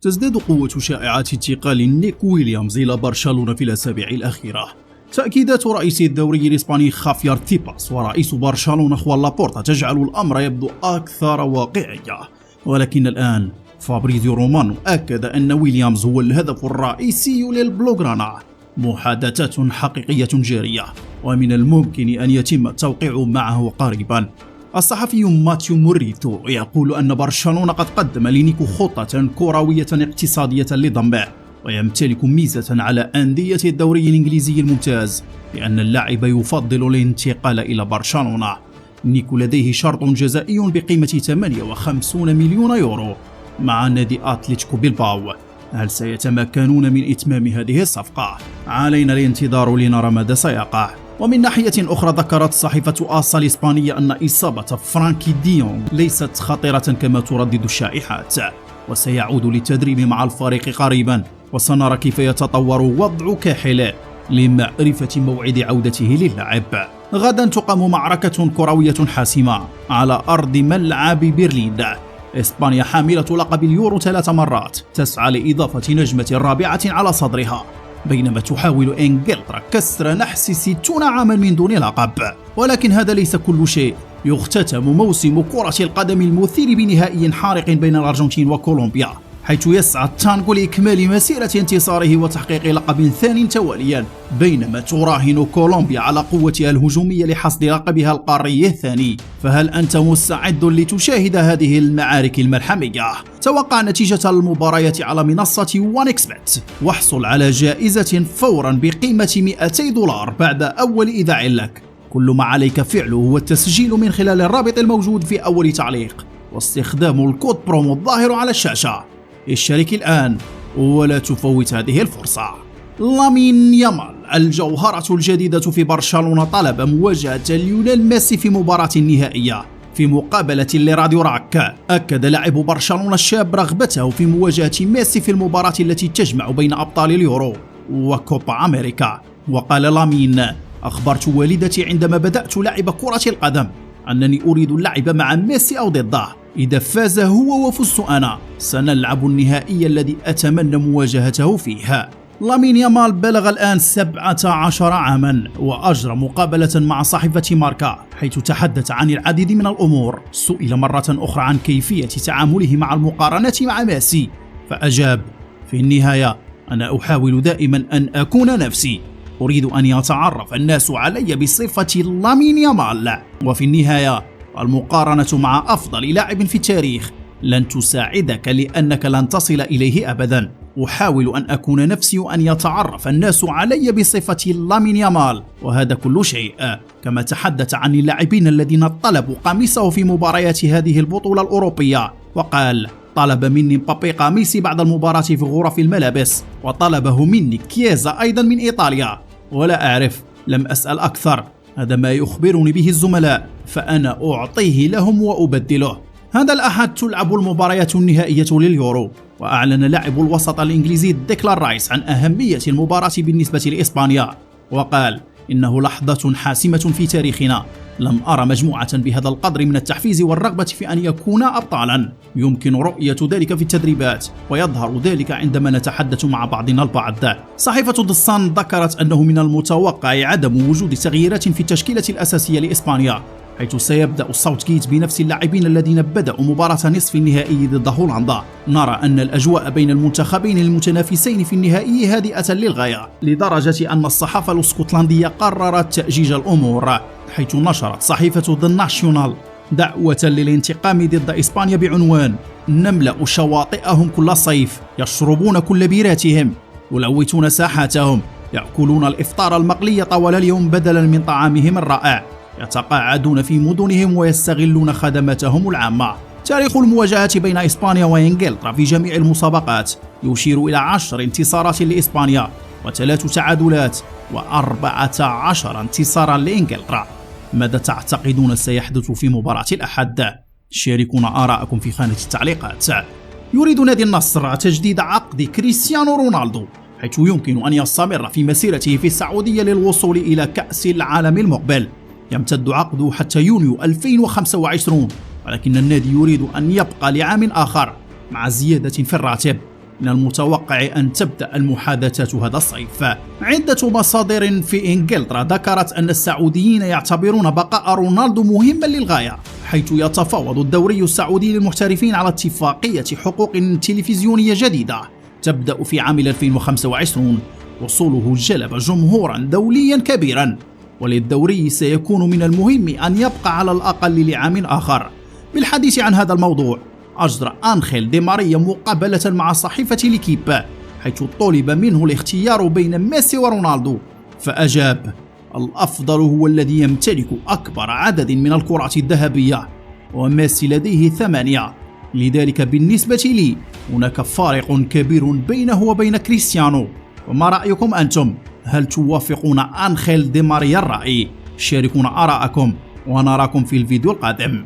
تزداد قوة شائعات انتقال نيك ويليامز إلى برشلونة في الأسابيع الأخيرة. تأكيدات رئيس الدوري الإسباني خافير تيباس ورئيس برشلونة خوان لابورتا تجعل الأمر يبدو أكثر واقعية، ولكن الآن فابريزيو رومانو أكد أن ويليامز هو الهدف الرئيسي للبلوغرانا. محادثات حقيقية جارية ومن الممكن أن يتم التوقيع معه قريبا. الصحفي ماتيو موريتو يقول أن برشلونة قد قدم لنيكو خطة كروية اقتصادية لضمه، ويمتلك ميزة على أندية الدوري الإنجليزي الممتاز لأن اللاعب يفضل الانتقال إلى برشلونة. نيكو لديه شرط جزائي بقيمة 58 مليون يورو مع نادي أتلتيكو بيلباو. هل سيتمكنون من إتمام هذه الصفقة؟ علينا الانتظار لنرى ماذا سيقع. ومن ناحية أخرى ذكرت صحيفة آسا الإسبانية أن إصابة فرانكي ديونغ ليست خطيرة كما تردد الشائحات، وسيعود للتدريب مع الفريق قريبا، وسنرى كيف يتطور وضع كاحل لمعرفة موعد عودته للعب. غدا تقام معركة كروية حاسمة على أرض ملعب برلين. إسبانيا حاملة لقب اليورو 3 مرات تسعى لإضافة نجمة رابعة على صدرها، بينما تحاول إنجلترا كسر نحس 60 عاما من دون لقب. ولكن هذا ليس كل شيء. يختتم موسم كرة القدم المثير بنهائي حارق بين الأرجنتين وكولومبيا، حيث يسعى التانغو لإكمال مسيرة انتصاره وتحقيق لقب ثاني تواليا، بينما تراهن كولومبيا على قوتها الهجومية لحصد لقبها القاري الثاني. فهل أنت مستعد لتشاهد هذه المعارك الملحمية؟ توقع نتيجة المباريات على منصة OneXBet واحصل على جائزة فورا بقيمة $200 بعد أول إيداع لك. كل ما عليك فعله هو التسجيل من خلال الرابط الموجود في أول تعليق واستخدام الكود برومو الظاهر على الشاشة. اشترك الآن ولا تفوت هذه الفرصة. لامين يامال الجوهرة الجديدة في برشلونة طلب مواجهة ليونيل ميسي في مباراة نهائية. في مقابلة لراديو راك أكد لاعب برشلونة الشاب رغبته في مواجهة ميسي في المباراة التي تجمع بين أبطال اليورو وكوبا أمريكا. وقال لامين: أخبرت والدتي عندما بدأت لعب كرة القدم أنني أريد اللعب مع ميسي أو ضده. إذا فاز هو وفزت أنا سنلعب النهائي الذي أتمنى مواجهته فيه. لامين يامال بلغ الآن 17 عاما وأجرى مقابلة مع صحيفة ماركا حيث تحدث عن العديد من الأمور. سئل مرة أخرى عن كيفية تعامله مع المقارنات مع ميسي فأجاب: في النهاية أنا أحاول دائما أن أكون نفسي، أريد أن يتعرف الناس علي بصفة لامين يامال، وفي النهاية المقارنة مع أفضل لاعب في التاريخ لن تساعدك لأنك لن تصل إليه أبدا. أحاول أن أكون نفسي وأن يتعرف الناس علي بصفة لامين يامال، وهذا كل شيء. كما تحدث عن اللاعبين الذين طلبوا قميصه في مباريات هذه البطولة الأوروبية، وقال: طلب مني مبابي قميصي بعد المباراة في غرف الملابس، وطلبه مني كييزا أيضا من إيطاليا، ولا أعرف، لم أسأل أكثر، هذا ما يخبرني به الزملاء فأنا أعطيه لهم وأبدله. هذا الأحد تلعب المباريات النهائية لليورو، وأعلن لاعب الوسط الإنجليزي ديكلان رايس عن أهمية المباراة بالنسبة لإسبانيا، وقال: إنه لحظة حاسمة في تاريخنا، لم أرى مجموعة بهذا القدر من التحفيز والرغبة في أن يكونا أبطالا. يمكن رؤية ذلك في التدريبات ويظهر ذلك عندما نتحدث مع بعضنا البعض. صحيفة دسان ذكرت أنه من المتوقع عدم وجود تغييرات في التشكيلة الأساسية لإسبانيا، حيث سيبدأ الساوثغيت بنفس اللاعبين الذين بدأوا مباراة نصف النهائي ضد هولندا. نرى أن الأجواء بين المنتخبين المتنافسين في النهائي هادئة للغاية، لدرجة أن الصحافة الاسكتلندية قررت تأجيج الأمور، حيث نشرت صحيفة ذا ناشيونال دعوة للانتقام ضد إسبانيا بعنوان: نملأ شواطئهم كل صيف، يشربون كل بيراتهم، يلوثون ساحاتهم، يأكلون الإفطار المقلي طوال اليوم بدلا من طعامهم الرائع، يتقاعدون في مدنهم ويستغلون خدماتهم العامة. تاريخ المواجهة بين إسبانيا وإنجلترا في جميع المسابقات يشير إلى 10 انتصارات لإسبانيا و3 تعادلات و14 انتصارا لإنجلترا. ماذا تعتقدون سيحدث في مباراة الأحد؟ شاركونا آراءكم في خانة التعليقات. يريد نادي النصر تجديد عقد كريستيانو رونالدو، حيث يمكن أن يستمر في مسيرته في السعودية للوصول إلى كأس العالم المقبل. يمتد عقده حتى يونيو 2025، ولكن النادي يريد أن يبقى لعام آخر مع زيادة في الراتب. من المتوقع أن تبدأ المحادثات هذا الصيف. عدة مصادر في إنجلترا ذكرت أن السعوديين يعتبرون بقاء رونالدو مهما للغاية، حيث يتفاوض الدوري السعودي للمحترفين على اتفاقية حقوق تلفزيونية جديدة تبدأ في عام 2025. وصوله جلب جمهورا دوليا كبيرا، وللدوري سيكون من المهم أن يبقى على الأقل لعام آخر. بالحديث عن هذا الموضوع أجرى أنخيل دي ماريا مقابلة مع صحيفة ليكيب، حيث طلب منه الاختيار بين ميسي ورونالدو، فأجاب: الأفضل هو الذي يمتلك أكبر عدد من الكرات الذهبية، وميسي لديه 8، لذلك بالنسبة لي هناك فارق كبير بينه وبين كريستيانو. وما رأيكم أنتم؟ هل توافقون أنخيل دي ماريا الرأي؟ شاركونا آراءكم ونراكم في الفيديو القادم.